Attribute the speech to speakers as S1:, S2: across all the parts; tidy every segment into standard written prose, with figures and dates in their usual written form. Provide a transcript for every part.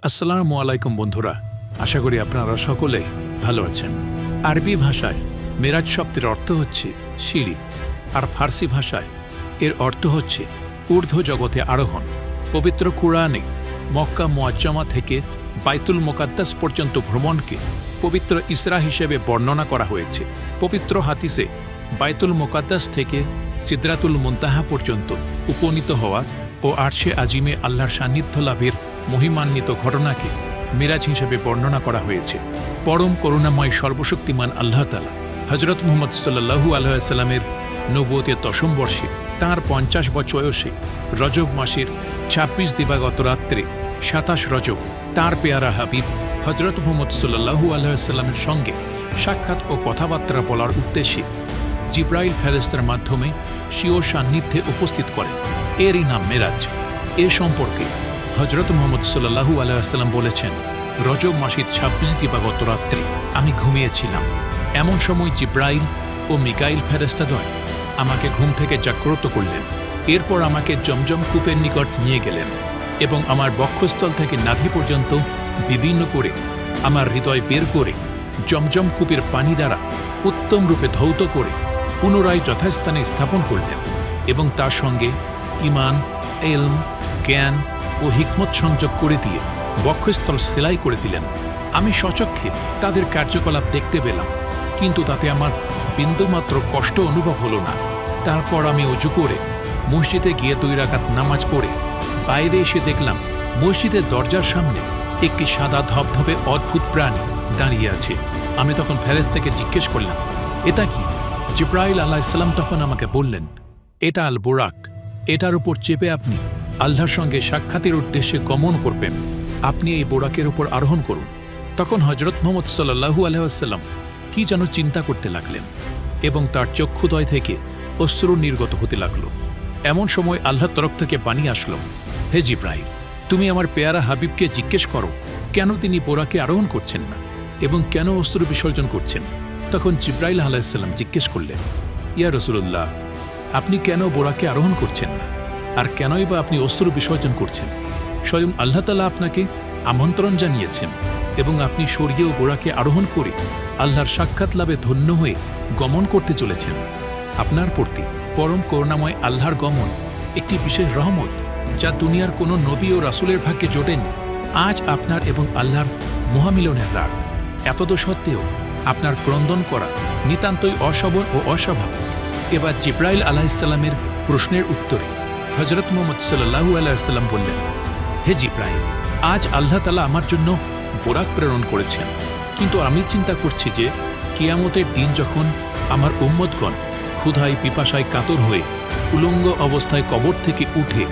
S1: আসসালামু আলাইকুম বন্ধুরা, আশা করি আপনারা সকলে ভালো আছেন। আরবি ভাষায় মেরাজ শব্দের অর্থ হচ্ছে সিঁড়ি, আর ফার্সি ভাষায় এর অর্থ হচ্ছে ঊর্ধ্ব জগতে আরোহণ। পবিত্র কুরআনে মক্কা মুআজ্জামা থেকে বাইতুল মুকাদ্দাস পর্যন্ত ভ্রমণকে পবিত্র ইসরা হিসেবে বর্ণনা করা হয়েছে। পবিত্র হাদিসে বাইতুল মুকাদ্দাস থেকে সিদরাতুল মুনতাহা পর্যন্ত উপনীত হওয়া ও আরশে আজিমে আল্লাহর সান্নিধ্য লাভের মহিমান্বিত ঘটনাকে মিরাজ হিসেবে বর্ণনা করা হয়েছে। পরম করুণাময় সর্বশক্তিমান আল্লাহ তাআলা হযরত মুহাম্মদ সাল্লাল্লাহু আলাইহি ওয়াসাল্লামের নবুয়তের দশম বর্ষে তাঁর 50 বছর বয়সে রজব মাসের 26 দিবাগত রাত্রে 27 রজব তাঁর পেয়ারা হাবিব হযরত মুহাম্মদ সাল্লাল্লাহু আলাইহি ওয়াসাল্লামের সঙ্গে সাক্ষাৎ ও কথাবার্তা বলার উদ্দেশ্যে জিব্রাইল ফেরেশতার মাধ্যমে স্বীয় সান্নিধ্যে উপস্থিত করেন। এরই নাম মেরাজ। এ সম্পর্কে হযরত মুহাম্মদ সাল্লাল্লাহু আলাইহি ওয়াসাল্লাম বলেছেন, রজব মাসের 26 দিবাগত রাত্রে আমি ঘুমিয়েছিলাম। এমন সময় জিব্রাইল ও মিকাইল ফেরেশতাদ্বয় আমাকে ঘুম থেকে জাগ্রত করলেন। এরপর আমাকে জমজম কূপের নিকট নিয়ে গেলেন এবং আমার বক্ষস্থল থেকে নাভি পর্যন্ত বিভিন্ন করে আমার হৃদয় বের করে জমজম কূপের পানি দ্বারা উত্তম রূপে ধৌত করে পুনরায় যথাস্থানে স্থাপন করলেন এবং তার সঙ্গে ঈমান, ইলম, জ্ঞান ও হিকমত সংযোগ করে দিয়ে বক্ষস্থল সেলাই করে দিলেন। আমি স্বচক্ষে তাদের কার্যকলাপ দেখতে পেলাম, কিন্তু তাতে আমার বিন্দুমাত্র কষ্ট অনুভব হলো না। তারপর আমি অজু করে মসজিদে গিয়ে 2 রাকাত নামাজ পড়ে বাইরে এসে দেখলাম মসজিদের দরজার সামনে একটি সাদা ধবধবে অদ্ভুত প্রাণী দাঁড়িয়ে আছে। আমি তখন ফেরেশতাকে জিজ্ঞেস করলাম, এটা কি? জিব্রাইল আলাইহিস সালাম তখন আমাকে বললেন, এটা আল বুরাক। এটার উপর চেপে আপনি আল্লাহর সঙ্গে সাক্ষাতের উদ্দেশ্যে গমন করবেন। আপনি এই বোরাকের উপর আরোহণ করুন। তখন হযরত মুহাম্মদ সাল্লাল্লাহু আলাইহি ওয়াসাল্লাম কি যেন চিন্তা করতে লাগলেন এবং তার চক্ষুদয় থেকে অশ্রু নির্গত হতে লাগল। এমন সময় আল্লাহর তরফ থেকে বাণী আসলো, হে জিব্রাইল, তুমি আমার পেয়ারা হাবিবকে জিজ্ঞেস করো কেন তিনি বোরাকে আরোহণ করছেন না এবং কেন অশ্রু বিসর্জন করছেন। তখন জিব্রাইল আলাইহিস সালাম জিজ্ঞেস করলেন, ইয়া রাসূলুল্লাহ, আপনি কেন বোরাকে আরোহণ করছেন না, আর কেনই বা আপনি অশ্রু বিসর্জন করছেন? স্বয়ং আল্লাহ তাআলা আপনাকে আমন্ত্রণ জানিয়েছেন এবং আপনি স্বর্গীয় বোরাকে আরোহণ করে আল্লাহর সাক্ষাৎ লাভে ধন্য হয়ে গমন করতে চলেছেন। আপনার প্রতি পরম করুণাময় আল্লাহর গমন একটি বিশেষ রহমত, যা দুনিয়ার কোনো নবী ও রাসূলের ভাগ্যে জোটেনি। আজ আপনার এবং আল্লাহর মহামিলনের রাত। এতদ সত্ত্বেও আপনার ক্রন্দন করা নিতান্তই অশোভন ও অস্বাভাবিক। এবার জিব্রাইল আলাইহিস সালামের প্রশ্নের উত্তরে হযরত মুহাম্মদ সাল্লাল্লাহু আলাইহি ওয়াসাল্লাম বললেন, হে জিব্রাইল, আজ আল্লাহ তাআলা আমার জন্য বোরাক প্রেরণ করেছেন, কিন্তু আমি চিন্তা করছি যে কিয়ামতের দিন যখন আমার উম্মতগণ ক্ষুধায় পিপাসায় কাতর হয়ে উলঙ্গ অবস্থায় কবর থেকে উঠে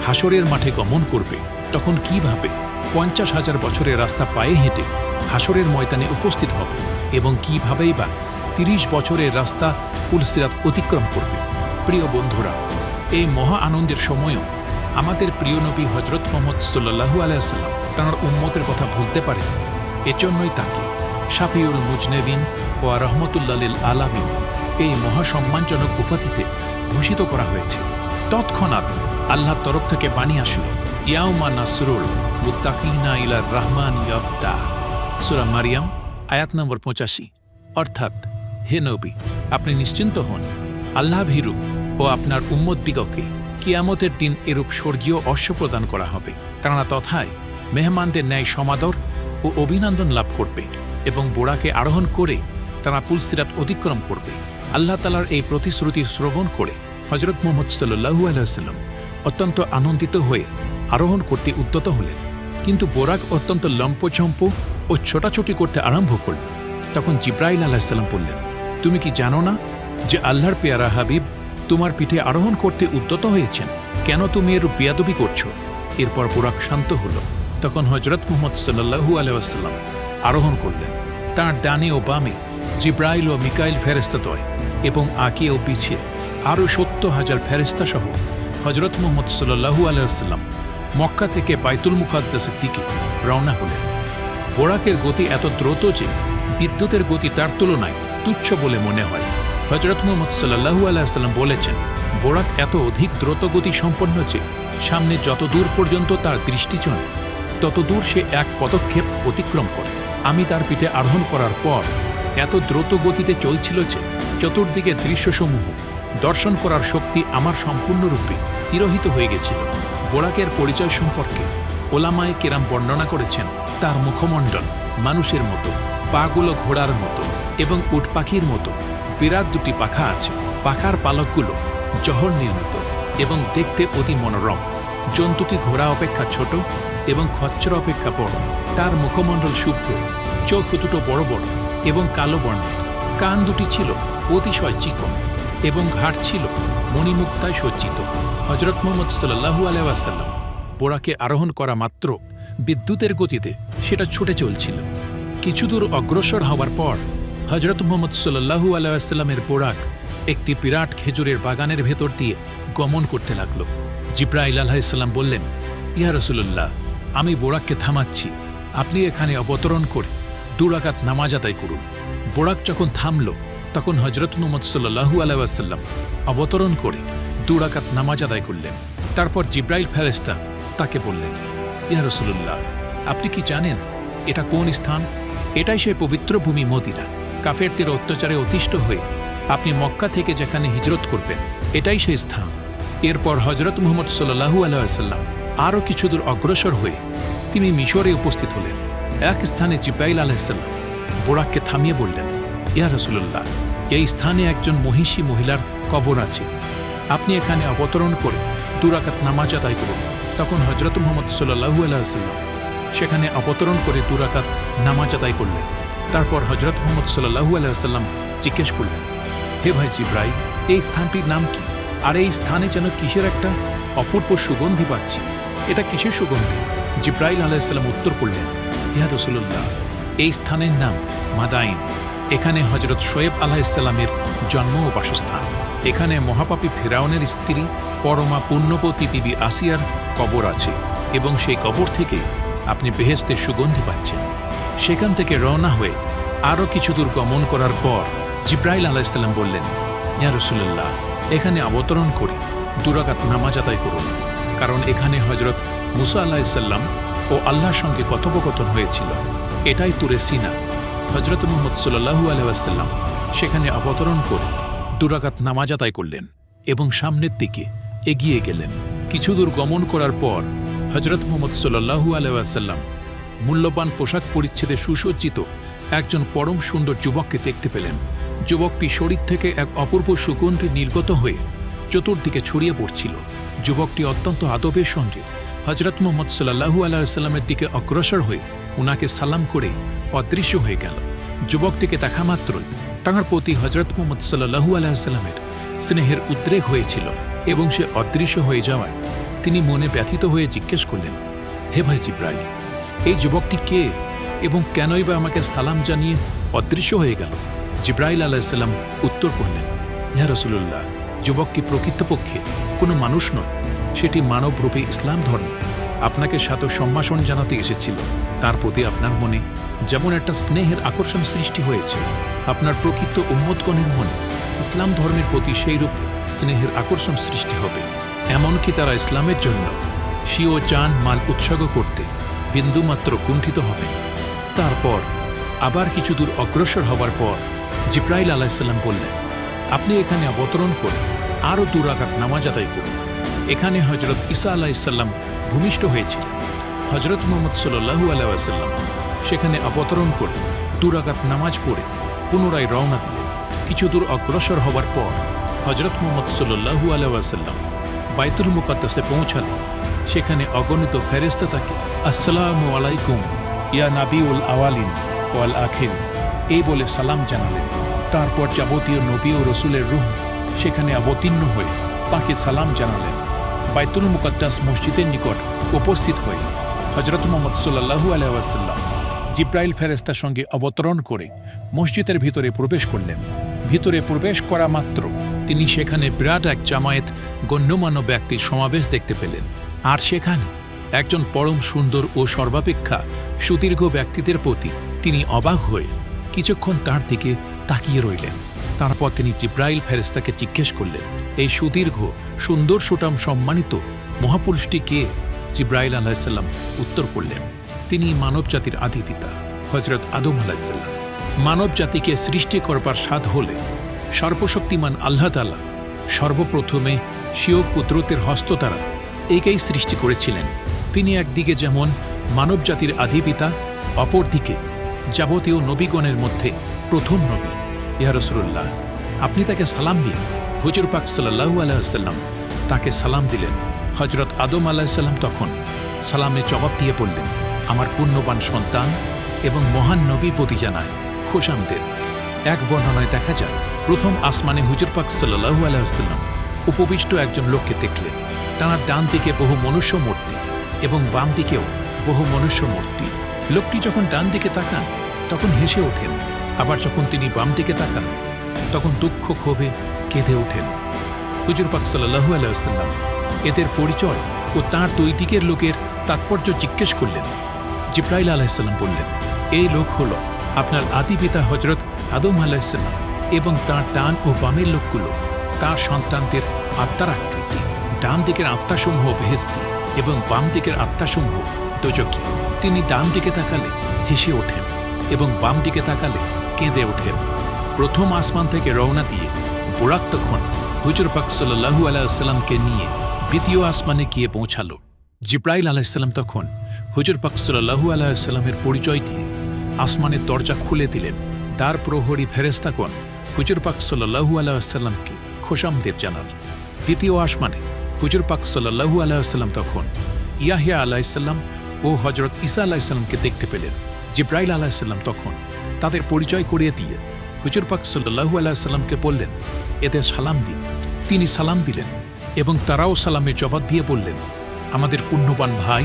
S1: হাসরের মাঠে গমন করবে, তখন কিভাবে 50,000 বছরের রাস্তা পায়ে হেঁটে হাসরের ময়দানে উপস্থিত হবে এবং কিভাবেই বা 30 বছরের রাস্তা পুলসিরাত অতিক্রম করবে। প্রিয় বন্ধুরা, এই মহা আনন্দের সময়ও আমাদের প্রিয় নবী হযরত মুহাম্মদ সাল্লাল্লাহু আলাইহি ওয়াসাল্লাম তাঁর উম্মতের কথা বুঝতে পারেন। এজন্যই তাকে শাফিউল মুজনিবিন ও রাহমাতুল্লাহ লিল আলামিন এই মহা সম্মানজনক উপাধিতে ভূষিত করা হয়েছে। তৎক্ষণাৎ আল্লাহর তরফ থেকে বাণী আসলো, ইয়াউমা নাসরুল মুত্তাকিনা ইলার রহমান ইয়াফতা। সূরা মারিয়াম আয়াত নম্বর 85। অর্থাৎ, হে নবী, আপনি নিশ্চিন্ত হন, আল্লাহ ভীরু ও আপনার উম্মতদিগকে কিয়ামতের দিন এরূপ স্বর্গীয় অশ্ব প্রদান করা হবে। তারা তথায় মেহমানদের ন্যায় সমাদর ও অভিনন্দন লাভ করবে এবং বোরাকে আরোহণ করে তারা পুলসিরাত অতিক্রম করবে। আল্লাহ তাআলার এই প্রতিশ্রুতি শ্রবণ করে হযরত মুহাম্মদ সাল্লাল্লাহু আলাইহি ওয়াসাল্লাম অত্যন্ত আনন্দিত হয়ে আরোহণ করতে উদ্যত হলেন, কিন্তু বোরাক অত্যন্ত লম্পঝম্প ও ছোটাছুটি করতে আরম্ভ করল। তখন জিব্রাইল আলাইহিস সালাম বললেন, তুমি কি জানো না যে আল্লাহর পেয়ারা হাবিব তোমার পিঠে আরোহণ করতে উদ্যত হয়েছেন? কেন তুমি এর বেয়াদবি করছো? এরপর বোরাক শান্ত হল। তখন হযরত মুহাম্মদ সাল্লাল্লাহু আলাইহি ওয়াসাল্লাম আরোহণ করলেন। তাঁর ডানে ও বামে জিব্রাইল ও মিকাইল ফেরেশতাদ্বয় এবং আগে ও পিছে আরও 70,000 ফেরেশতা সহ হযরত মুহাম্মদ সাল্লাল্লাহু আলাইহি ওয়াসাল্লাম মক্কা থেকে বাইতুল মুকাদ্দাসের দিকে রওনা হলেন। বোরাকের গতি এত দ্রুত যে বিদ্যুতের গতি তার তুলনায় তুচ্ছ বলে মনে হয়। হযরত মুহাম্মদ সাল্লাল্লাহু আলাইহি ওয়াসাল্লাম বলেছেন, বোরাক এত অধিক দ্রুত গতি সম্পন্ন যে সামনে যত দূর পর্যন্ত তার দৃষ্টি চলে ততদূর সে এক পদক্ষেপ অতিক্রম করে। আমি তার পিঠে আরোহণ করার পর এত দ্রুত গতিতে চলছিল যে চতুর্দিকে দৃশ্যসমূহ দর্শন করার শক্তি আমার সম্পূর্ণরূপে তিরোহিত হয়ে গেছিল। বোরাকের পরিচয় সম্পর্কে ওলামায়ে কেরাম বর্ণনা করেছেন, তার মুখমণ্ডল মানুষের মতো, পাগুলো ঘোড়ার মতো এবং উট পাখির মতো। বিরাট দুটি পাখা আছে। পাখার পালকগুলো জহর নির্মিত এবং দেখতে অতি মনোরম। জন্তুটি ঘোড়া অপেক্ষা ছোট এবং খচ্চর অপেক্ষা বড়। তার মুখমণ্ডল শুভ্র, চোখ দুটো বড় বড় এবং কালো বর্ণের। কান দুটি ছিল অতিশয় চিকন এবং ঘাট ছিল মণিমুক্তায় সজ্জিত। হযরত মুহাম্মদ সাল্লাল্লাহু আলাইহি ওয়াসাল্লাম বোরাকে আরোহণ করা মাত্র বিদ্যুতের গতিতে সেটা ছুটে চলছিল। কিছু দূর অগ্রসর হওয়ার পর হযরত মুহাম্মদ সাল্লাল্লাহু আলাইহি ওয়াসাল্লামের বোরাক একটি বিরাট খেজুরের বাগানের ভেতর দিয়ে গমন করতে লাগল। জিব্রাইল আলাইহিস সালাম বললেন, ইয়া রাসূলুল্লাহ, আমি বোরাককে থামাচ্ছি, আপনি এখানে অবতরণ করে 2 রাকাত নামাজ আদায় করুন। বোরাক যখন থামল তখন হযরত মুহাম্মদ সাল্লাল্লাহু আলাইহি ওয়াসাল্লাম অবতরণ করে 2 রাকাত নামাজ আদায় করলেন। তারপর জিব্রাইল ফেরেশতা তাকে বললেন, ইয়া রাসূলুল্লাহ, আপনি কি জানেন এটা কোন স্থান? এটাই সেই পবিত্র ভূমি মদিনা। কাফেরদের অত্যাচারে অতিষ্ঠ হয়ে আপনি মক্কা থেকে যেখানে হিজরত করবেন, এটাই সেই স্থান। এরপর হযরত মুহাম্মদ সাল্লাল্লাহু আলাইহি ওয়াসাল্লাম আরও কিছু দূর অগ্রসর হয়ে তিনি মিশরে উপস্থিত হলেন। এক স্থানে জিব্রাইল আলাইহিস সালাম বোরাককে থামিয়ে বললেন, ইয়া রাসূলুল্লাহ, এই স্থানে একজন মহিষী মহিলার কবর আছে, আপনি এখানে অবতরণ করে 2 রাকাত নামাজ আদায় করুন। তখন হযরত মুহাম্মদ সাল্লাল্লাহু আলাইহি ওয়াসাল্লাম সেখানে অবতরণ করে 2 রাকাত নামাজ আদায় করলেন। তারপর হযরত মুহাম্মদ সাল্লাল্লাহু আলাইহি ওয়াসাল্লাম জিজ্ঞেস করলেন, হে ভাই জিব্রাইল, এই স্থানটির নাম কি? আর এই স্থানে যেন কিসের একটা অপূর্ব সুগন্ধি পাচ্ছি, এটা কিসের সুগন্ধি? জিব্রাইল আলাইহিস সালাম উত্তর করলেন, ইয়া রাসূলুল্লাহ, এই স্থানের নাম মাদাইন। এখানে হযরত শোয়েব আলাইহিস সালামের জন্ম ও বাসস্থান। এখানে মহাপাপী ফিরাউনের স্ত্রী পরমা পুণ্যবতী বিবি আসিয়ার কবর আছে এবং সেই কবর থেকে আপনি বেহেশতের সুগন্ধি পাচ্ছেন। সেখান থেকে রওনা হয়ে আরও কিছু দূর গমন করার পর জিব্রাইল আলাইহিস সালাম বললেন, ইয়া রাসূলুল্লাহ, এখানে অবতরণ করে 2 রাকাত নামাজ আদায় করুন, কারণ এখানে হযরত মুসা আলাইহিস সালাম ও আল্লাহর সঙ্গে কথোপকথন হয়েছিল। এটাই তুরে সিনা। হযরত মুহাম্মদ সাল্লাল্লাহু আলাইহি ওয়াসাল্লাম সেখানে অবতরণ করে 2 রাকাত নামাজ আদায় করলেন এবং সামনের দিকে এগিয়ে গেলেন। কিছু দূর গমন করার পর হযরত মুহাম্মদ সাল্লাল্লাহু আলাইহি ওয়াসাল্লাম মূল্যবান পোশাক পরিচ্ছেদে সুসজ্জিত একজন পরম সুন্দর যুবককে দেখতে পেলেন। যুবকটি শরীর থেকে এক অপূর্ব সুগন্ধি নির্গত হয়ে চতুর্দিকে ছড়িয়ে পড়ছিল। যুবকটি অত্যন্ত আদবের সঙ্গে হযরত মুহাম্মদ সাল্লাল্লাহু আলাইহি ওয়াসাল্লামের দিকে অগ্রসর হয়ে উনাকে সালাম করে অদৃশ্য হয়ে গেল। যুবকটিকে দেখা মাত্রই তাঁর প্রতি হযরত মুহাম্মদ সাল্লাল্লাহু আলাইহি ওয়াসাল্লামের স্নেহের উদ্রেক হয়েছিল এবং সে অদৃশ্য হয়ে যাওয়ায় তিনি মনে ব্যথিত হয়ে জিজ্ঞেস করলেন, হে ভাই জিব্রাইল, এই যুবকটি কে এবং কেনই বা আমাকে সালাম জানিয়ে অদৃশ্য হয়ে গেল? জিব্রাইল আলাইহিস সালাম উত্তর করলেন, ইয়া রাসূলুল্লাহ, যুবকটি প্রকৃতপক্ষে কোনো মানুষ নয়, সেটি মানবরূপী ইসলাম ধর্ম আপনাকে সাত সম্ভাষণ জানাতে এসেছিল। তার প্রতি আপনার মনে যেমন একটা স্নেহের আকর্ষণ সৃষ্টি হয়েছে, আপনার প্রকৃত উম্মতগণের মনে ইসলাম ধর্মের প্রতি সেইরূপ স্নেহের আকর্ষণ সৃষ্টি হবে। এমনকি তারা ইসলামের জন্য স্বীয় জান মাল উৎসর্গ করতে বিন্দুমাত্র কুণ্ঠিত হবে। তারপর আবার কিছু দূর অগ্রসর হবার পর জিব্রাইল আলাইহিস সালাম বললেন, আপনি এখানে অবতরণ করে আরও 2 রাকাত নামাজ আদায় করুন। এখানে হযরত ঈসা আলাইহিস সালাম ভূমিষ্ঠ হয়েছিলেন। হযরত মুহাম্মদ সাল্লাল্লাহু আলাইহি ওয়াসাল্লাম সেখানে অবতরণ করে 2 রাকাত নামাজ পড়ে পুনরায় রওনা দিলেন। কিছু দূর অগ্রসর হবার পর হযরত মুহাম্মদ সাল্লাল্লাহু আলাইহি ওয়াসাল্লাম বাইতুল মুকাদ্দাসে পৌঁছালেন। সেখানে অগণিত ফেরেশতা তাকে আসসালামু আলাইকুম ইয়া নাবিউল আওয়ালিন ওয়াল আখির এই বলে সালাম জানালেন। তারপর যাবতীয় নবী ও রসুলের রূহ সেখানে অবতীর্ণ হয়ে তাঁকে সালাম জানালেন। বাইতুল মুকাদ্দাস মসজিদের নিকট উপস্থিত হয়ে হযরত মুহাম্মদ সাল্লাল্লাহু আলাইহি ওয়াসাল্লাম জিব্রাইল ফেরেশতার সঙ্গে অবতরণ করে মসজিদের ভিতরে প্রবেশ করলেন। ভিতরে প্রবেশ করা মাত্র তিনি সেখানে বিরাট এক জামায়েত গণ্যমান্য ব্যক্তির সমাবেশ দেখতে পেলেন। আর সেখানে একজন পরম সুন্দর ও সর্বাপেক্ষা সুদীর্ঘ ব্যক্তিদের প্রতি তিনি অবাক হয়ে কিছুক্ষণ তার দিকে তাকিয়ে রইলেন। তারপর তিনি জিব্রাইল ফেরেশতাকে জিজ্ঞেস করলেন, এই সুদীর্ঘ সুন্দর সুঠাম সম্মানিত মহাপুরুষটি কে জিব্রাইল আলাইসাল্লাম উত্তর করলেন, তিনি মানব জাতির আদি পিতা হজরত আদম আলাইসাল্লাম। মানব জাতিকে সৃষ্টি করবার স্বাদ হলে সর্বশক্তিমান আল্লাহ তাআলা সর্বপ্রথমে স্বীয় কুদরতের হস্ত দ্বারা একেই সৃষ্টি করেছিলেন। তিনি একদিকে যেমন মানব জাতির আদি পিতা, অপরদিকে যাবতীয় নবীগণের মধ্যে প্রথম নবী। ইয়া রাসূলুল্লাহ, আপনি তাকে সালাম দিন। হুজুর পাক সাল্লাল্লাহু আলাইহি ওয়াসাল্লাম তাকে সালাম দিলেন। হজরত আদম আলাইহিসসালাম তখন সালামে জবাব দিয়ে বললেন, আমার পুণ্যবান সন্তান এবং মহান নবী প্রতি জানায় খোশামদের। এক বর্ণনায় দেখা যায়, প্রথম আসমানে হুজুর পাক সাল্লাল্লাহু আলাইহি ওয়াসাল্লাম উপবিষ্ট একজন লোককে দেখলেন। তাঁর ডান দিকে বহু মনুষ্য মূর্তি এবং বাম দিকেও বহু মনুষ্য মূর্তি। লোকটি যখন ডান দিকে তাকান তখন হেসে ওঠেন, আবার যখন তিনি বাম দিকে তাকান তখন দুঃখ ক্ষোভে কেঁদে ওঠেন। হুজুর পাক সাল্লাল্লাহু আলাইহি ওয়াসাল্লাম এদের পরিচয় ও তাঁর দুই দিকের লোকের তাৎপর্য জিজ্ঞেস করলেন। জিব্রাইল আলাইহিসসালাম বললেন, এই লোক হল আপনার আদি পিতা হজরত আদম আলাইহিসসালাম এবং তাঁর ডান ও বামের লোকগুলো তাঁর সন্তানদের আত্মার আকৃতি। ডান দিকের আত্মাসমূহ বেহেশতি এবং বাম দিকের আত্মাসমূহ দোজখী। তিনি ডান দিকে তাকালে হেসে ওঠেন এবং বাম দিকে তাকালে কেঁদে ওঠেন। প্রথম আসমান থেকে রওনা দিয়ে বুরাক তখন হুজুর পাক সাল্লাল্লাহু আলাইহি ওয়াসাল্লামকে নিয়ে দ্বিতীয় আসমানে গিয়ে পৌঁছালো। জিব্রাইল আলাইহিসসালাম তখন হুজুর পাক সাল্লাল্লাহু আলাইহি ওয়াসাল্লামের পরিচয় দিয়ে আসমানের দরজা খুলে দিলেন। দ্বার প্রহরী ফেরেশতাগণ হুজুর পাক সাল্লাল্লাহু আলাইহি ওয়াসাল্লামকে খোশামদের জানান। দ্বিতীয় আসমানে হুজুর পাক সাল্লাল্লাহু আলাইহি ওয়াসাল্লাম তখন ইয়াহইয়া আলাইহিসসালাম ও হজরত ঈসা আলাইহিসসালামকে দেখতে পেলেন। জিব্রাইল আলাইহিসসালাম তখন তাদের পরিচয় করিয়ে দিয়ে হুজুর পাক সাল্লাল্লাহু আলাইহি ওয়াসাল্লামকে বললেন, এদের সালাম দিন। তিনি সালাম দিলেন এবং তারাও সালামের জবাব দিয়ে বললেন, আমাদের পুণ্যবান ভাই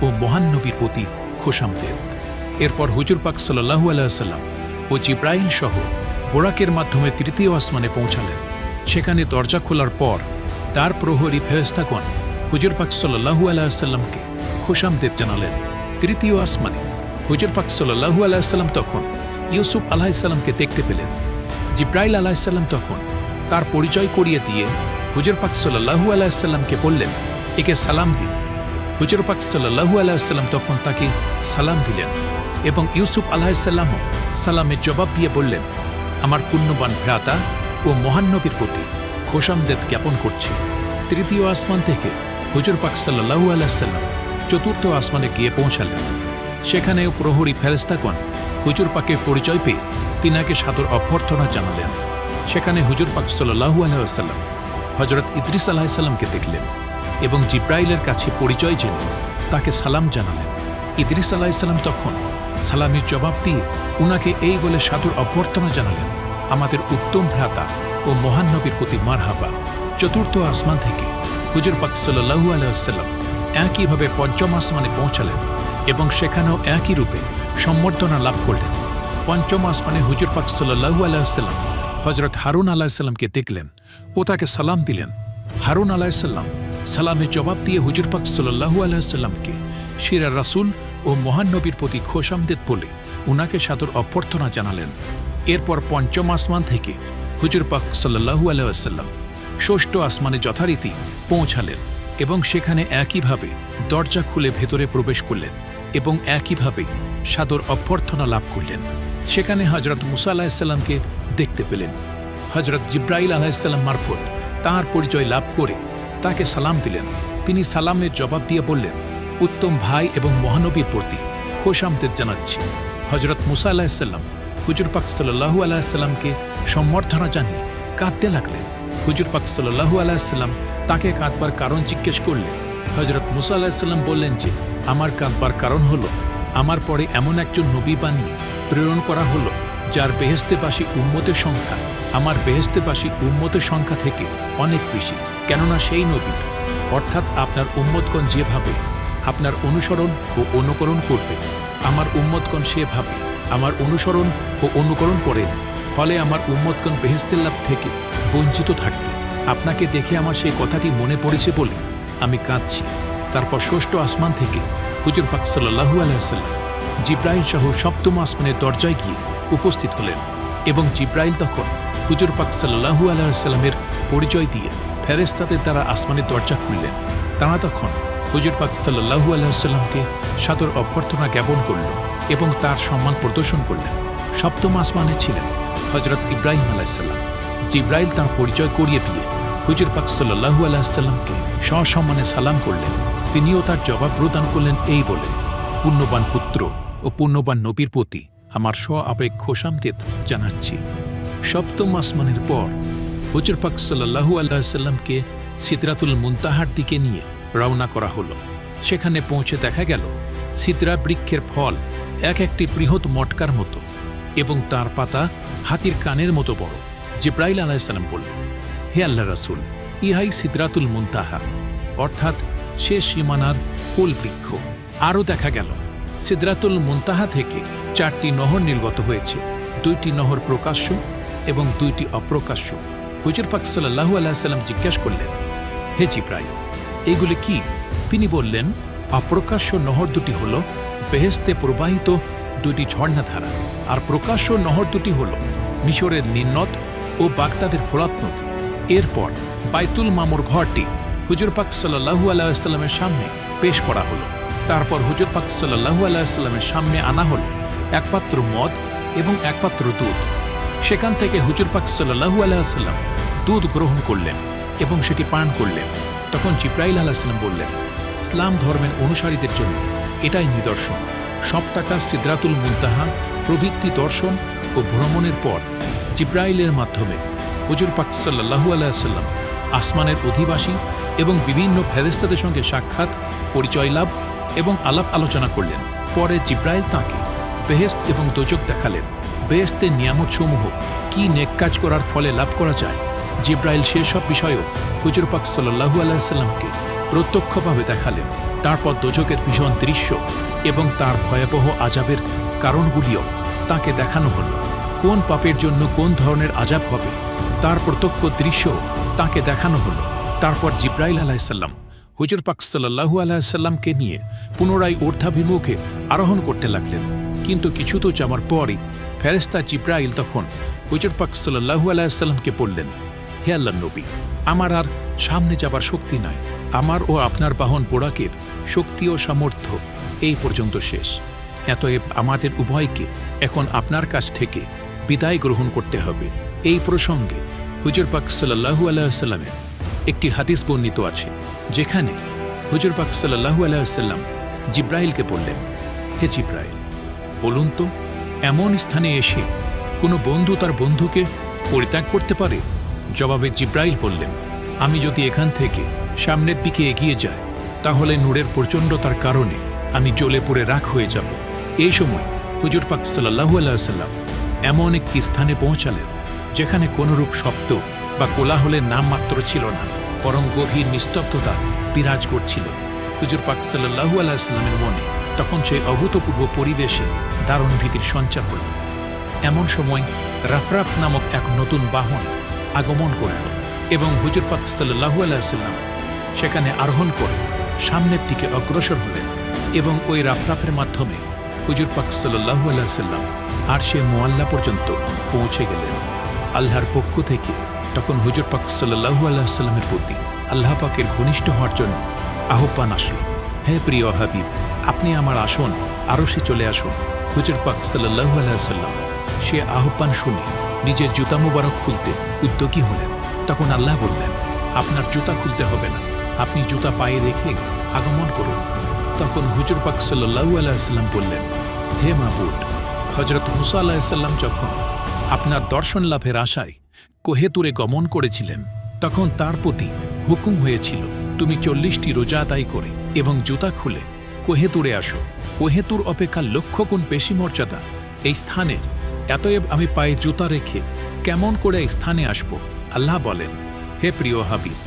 S1: ও মহান নবীর প্রতি খোশামদের। এরপর হুজুর পাক সাল্লাল্লাহু আলাইহি ওয়াসাল্লাম ও জিব্রাইল সহ বোরাকের মাধ্যমে তৃতীয় আসমানে পৌঁছালেন। সেখানে দরজা খোলার পর দ্বার প্রহরী ফেরেশতাগণ হুজুর পাক সাল্লাল্লাহু আলাইহি ওয়াসাল্লামকে খোশামদের জানালেন। তৃতীয় আসমানে হুজুর পাক সাল্লাল্লাহু আলাইহি ওয়াসাল্লাম তখন ইউসুফ আলাইহিসসালামকে দেখতে পেলেন। জিব্রাইল আলাইহিসসালাম তখন তার পরিচয় করিয়ে দিয়ে হুজুর পাক সাল্লাল্লাহু আলাইহি ওয়াসাল্লামকে বললেন, একে সালাম দিন। হুজুর পাক সাল্লাল্লাহু আলাইহি ওয়াসাল্লাম তখন তাকে সালাম দিলেন এবং ইউসুফ আলাইহিসসালামও সালামের জবাব দিয়ে বললেন, আমার পুণ্যবান ভ্রাতা ও মহান নবীর প্রতি খোশামদেদ জ্ঞাপন করছে। তৃতীয় আসমান থেকে হুজুর পাক সাল্লাল্লাহু আলাইহি ওয়াসাল্লাম চতুর্থ আসমানে গিয়ে পৌঁছালেন। সেখানেও প্রহরী ফেরেশতাগণ হুজুর পাকের পরিচয় পেয়ে তিনাকে সাদর অভ্যর্থনা জানালেন। সেখানে হুজুর পাক সাল্লাল্লাহু আলাইহি ওয়াসাল্লাম হজরত ইদ্রিস আলাইহিসসালামকে দেখলেন এবং জিব্রাইলের কাছে পরিচয় জেনে তাকে সালাম জানালেন। ইদ্রিস আলাইহিসসালাম তখন সালামের জবাব দিয়ে উনাকে এই বলে সাদর অভ্যর্থনা জানালেন, আমাদের উত্তম ভ্রাতা ও মহান নবীর প্রতি মারহাবা। চতুর্থ আসমান থেকে হুজুর পাক সাল্লাল্লাহু আলাইহি ওয়াসাল্লাম একইভাবে পঞ্চম আসমানে পৌঁছালেন এবং সেখানেও একই রূপে সম্বর্ধনা লাভ করলেন। পঞ্চম আসমানে হুজুর পাক সাল্লাল্লাহু আলাইহি ওয়াসাল্লাম হজরত হারুন আলাইহিসসালামকে দেখলেন ও তাকে সালাম দিলেন। হারুন আলাইহিসসালাম সালামের জবাব দিয়ে হুজুর পাক সাল্লাল্লাহু আলাইহি ওয়াসাল্লামকে শিরা রাসূল ও মহান নবীর প্রতি খোশামদেদ বলে উনাকে সাদর অভ্যর্থনা জানালেন। এরপর পঞ্চম আসমান থেকে হুজুর পাক সাল্লাল্লাহু আলাইহি ওয়াসাল্লাম ষষ্ঠ আসমানে যথারীতি পৌঁছালেন এবং সেখানে একইভাবে দরজা খুলে ভেতরে প্রবেশ করলেন এবং একইভাবে সাদর অভ্যর্থনা লাভ করলেন। সেখানে হজরত মুসা আলাইহিসসালামকে দেখতে পেলেন। হজরত জিব্রাইল আলাইহিসসালাম মারফত তাঁর পরিচয় লাভ করে তাকে সালাম দিলেন। তিনি সালামের জবাব দিয়ে বললেন, উত্তম ভাই এবং মহানবীর প্রতি খোশামদেদ জানাচ্ছি। হজরত মুসা আলাইহিসসালাম হুজুর পাক সাল্লাল্লাহু আলাইহি ওয়াসাল্লামকে সম্বর্ধনা জানিয়ে কাঁদতে লাগলেন। হুজুর পাক সাল্লাল্লাহু আলাইহি ওয়াসাল্লাম তাকে কাঁদবার কারণ জিজ্ঞেস করলেন। হজরত মুসা আলাইহিসসালাম বললেন যে, আমার কাঁদবার কারণ হলো আমার পরে এমন একজন নবী বানিয়ে প্রেরণ করা হলো যার বেহেশতেবাসী উম্মতের সংখ্যা আমার বেহেশতেবাসী উম্মতের সংখ্যা থেকে অনেক বেশি। কেননা সেই নবী অর্থাৎ আপনার উম্মতগণ যেভাবে আপনার অনুসরণ ও অনুকরণ করবে, আমার উম্মতগণ সেভাবে আমার অনুসরণ ও অনুকরণ করেন, ফলে আমার উম্মতগণ বেহেশতের লাভ থেকে বঞ্চিত থাকবে। আপনাকে দেখে আমার সেই কথাটি মনে পড়েছে বলে আমি কাঁদছি। তারপর ষষ্ঠ আসমান থেকে হুজুর পাক সাল্লাল্লাহু আলাইহি ওয়াসাল্লাম জিব্রাইল সহ সপ্তম আসমানের দরজায় গিয়ে উপস্থিত হলেন এবং জিব্রাইল তখন হুজুর পাক সাল্লাল্লাহু আলাইহি ওয়াসাল্লামের পরিচয় দিয়ে ফেরেশতাদের দ্বারা আসমানের দরজা খুললেন। তাঁরা তখন হুজুর পাক সাল্লাল্লাহু আলাইহি ওয়াসাল্লামকে সাদর অভ্যর্থনা জ্ঞাপন করল এবং তার সম্মান প্রদর্শন করলেন। সপ্তম আসমানে ছিলেন হযরত ইব্রাহিম আলাইহিস সালাম। জিব্রাইল তাঁর পরিচয় করিয়ে দিয়ে হুজুর পাক সাল্লাল্লাহু আলাইহি ওয়াসাল্লামকে সসম্মানে সালাম করলেন। তিনিও তার জবাব প্রদান করলেন এই বলে, পুণ্যবান পুত্র ও পুণ্যবান নবীর প্রতি আমার আবেগ খোশামদিদ জানাচ্ছি। সপ্তম আসমানের পর হুজুর পাক সাল্লাল্লাহু আলাইহি ওয়াসাল্লামকে সিদরাতুল মুনতাহার দিকে নিয়ে রওনা করা হলো। সেখানে পৌঁছে দেখা গেল সিদরা বৃক্ষের ফল এক একটি বৃহৎ মটকার মতো এবং তার পাতা হাতির কানের মতো বড়। জিব্রাইল আলাইহিস সালাম বললেন, হে আল্লাহ রাসূল, ইহাই সিদরাতুল মুনতাহা, অর্থাৎ শেষ সীমানার কুল বৃক্ষ। আরও দেখা গেল সিদরাতুল মুনতাহা থেকে 4টি নহর নির্গত হয়েছে, 2টি নহর প্রকাশ্য এবং 2টি অপ্রকাশ্য। হুজুর পাক সাল্লাল্লাহু আলাইহি ওয়াসাল্লাম জিজ্ঞাসা করলেন, হে জিব্রাইল, এগুলি কি? তিনি বললেন, অপ্রকাশ্য নহর দুটি হল বেহেশতে প্রবাহিত 2টি ঝর্ণাধারা, আর প্রকাশ্য নহর দুটি হল মিশরের নীলনদ ও বাগদাদের ফোরাত নদী। এরপর বাইতুল মামুর ঘরটি হুজুর পাক সাল্লাল্লাহু আলাইহি ওয়াসাল্লামের সামনে পেশ করা হলো। তারপর হুজুর পাক সাল্লাল্লাহু আলাইহি ওয়াসাল্লামের সামনে আনা হলো এক পাত্র মদ এবং এক পাত্র দুধ। সেখান থেকে হুজুর পাক সাল্লাল্লাহু আলাইহি ওয়াসাল্লাম দুধ গ্রহণ করলেন এবং সেটি পান করলেন। তখন জিব্রাইল আলাইহিস সালাম বললেন, ইসলাম ধর্মের অনুসারীদের জন্য এটাই নিদর্শন। সপ্তাকা সিদরাতুল মুনতাহা প্রভৃতি দর্শন ও ভ্রমণের পর জিব্রাইলের মাধ্যমে হুজুর পাক সাল্লাল্লাহু আলাইহি ওয়াসাল্লাম আসমানের অধিবাসী এবং বিভিন্ন ফেরেশতাদের সঙ্গে সাক্ষাৎ, পরিচয় লাভ এবং আলাপ আলোচনা করলেন। পরে জিব্রাইল তাঁকে বেহেশত এবং দোজখ দেখালেন। বেহেশতের নিয়ামতসমূহ কি নেক কাজ করার ফলে লাভ করা যায়, জিব্রাইল সেসব বিষয়েও হুজুর পাক সাল্লাল্লাহু আলাইহি ওয়াসাল্লামকে প্রত্যক্ষভাবে দেখালেন। তারপর দোজখের ভীষণ দৃশ্য এবং তার ভয়াবহ আযাবের কারণগুলিও তাকে দেখানো হল। কোন পাপের জন্য কোন ধরনের আযাব হবে তার প্রত্যক্ষ দৃশ্য তাকে দেখানো হল। তারপর জিব্রাইল আলাইহিস সালাম হুজুর পাক সাল্লাল্লাহু আলাইহি ওয়াসাল্লামকে নিয়ে পুনরায় ঊর্ধ্বাভিমুখে আরোহণ করতে লাগলেন। কিন্তু কিছু তো যাওয়ার পরই ফেরেশতা জিব্রাইল তখন হুজুর পাক সাল্লাল্লাহু আলাইহি ওয়াসাল্লামকে বললেন, হে আল্লাহর নবী, আমার আর সামনে যাবার শক্তি নাই। আমার ও আপনার বাহন বোরাকের শক্তি ও সামর্থ্য এই পর্যন্ত শেষ। অতএব আমাদের উভয়কে এখন আপনার কাছ থেকে বিদায় গ্রহণ করতে হবে। এই প্রসঙ্গে হুজুর পাক সাল্লাল্লাহু আলাইহি ওয়াসাল্লামের একটি হাদিস বর্ণিত আছে, যেখানে হুজুর পাক সাল্লাল্লাহু আলাইহি ওয়াসাল্লাম জিব্রাইলকে বললেন, হে জিব্রাইল, বলুন তো, এমন স্থানে এসে কোনো বন্ধু তার বন্ধুকে পরিত্যাগ করতে পারে? জবাবে জিব্রাইল বললেন, আমি যদি এখান থেকে সামনের দিকে এগিয়ে যাই তাহলে নূরের প্রচণ্ডতার কারণে আমি জ্বলে পুড়ে রাখ হয়ে যাব। এই সময় হুজুর পাক সাল্লাল্লাহু আলাইহি ওয়াসাল্লাম এমন একটি স্থানে পৌঁছালেন যেখানে কোনরূপ শব্দ বা কোলাহলের নামমাত্র ছিল না, বরং গভীর নিস্তব্ধতা বিরাজ করছিল। হুজুর পাক সাল্লাল্লাহু আলাইহি ওয়াসাল্লামের মনে তখন সেই অভূতপূর্ব পরিবেশে দারুণ ভীতির সঞ্চার হল। এমন সময় রাফরাফ নামক এক নতুন বাহন আগমন করল এবং হুজুর পাক সাল্লাল্লাহু আলাইহি ওয়াসাল্লাম সেখানে আরোহণ করে সামনের দিকে অগ্রসর হলেন এবং ওই রাফরাফের মাধ্যমে হুজুর পাক সাল্লাল্লাহু আলাইহি ওয়াসাল্লাম আরশে মুআল্লা পর্যন্ত পৌঁছে গেলেন। আল্লাহর পক্ষ থেকে তখন হুজুর পাক সাল্লাল্লাহু আলাইহি ওয়াসাল্লামের প্রতি আল্লাহ পাকের ঘনিষ্ঠ হওয়ার জন্য আহ্বান আসলো, হে প্রিয় হাবিব, আপনি আমার আসন আরশে চলে আসুন। হুজুর পাক সাল্লাল্লাহু আলাইহি ওয়াসাল্লাম সে আহ্বান শুনে নিজের জুতা মুবারক খুলতে উদ্যোগী হলেন। তখন আল্লাহ বললেন, আপনার জুতা খুলতে হবে না, আপনি জুতা পায়ে রেখে আগমন করুন। তখন হুজুর পাক সাল্লাল্লাহু আলাইহি ওয়াসাল্লাম বললেন, হে মাবুদ, হযরত মুসা আলাইহিস সালাম যখন আপনার দর্শন লাভের আশায় কোহে তুরে গমন করেছিলেন তখন তার প্রতি হুকুম হয়েছিল, তুমি 40টি রোজা আদায় করে এবং জুতা খুলে কোহে তুরে আসো। কোহে তুর অপেক্ষা লক্ষ গুণ বেশি মর্যাদা এই স্থানের। এতএব আমি পায়ে জুতা রেখে কেমন করে এই স্থানে আসব? আল্লাহ বলেন, হে প্রিয় হাবিব,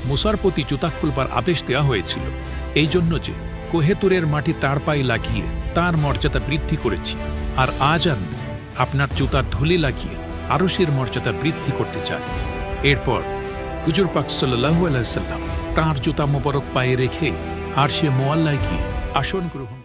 S1: মুসার প্রতি জুতা খুলবার আদেশ দেওয়া হয়েছিল এই জন্য যে কোহেতুরের মাটি তার পায়ে লাগিয়ে তার মর্যাদা বৃদ্ধি করেছি, আর আজ আমি আপনার জুতার ধুলি লাগিয়ে আরশের মর্যাদা বৃদ্ধি করতে চাই। এরপর হুজুর পাক সাল্লাল্লাহু আলাইহি ওয়াসাল্লাম তাঁর জুতা মোবারক পায়ে রেখে আরশে মুআল্লায় গিয়ে আসন গ্রহণ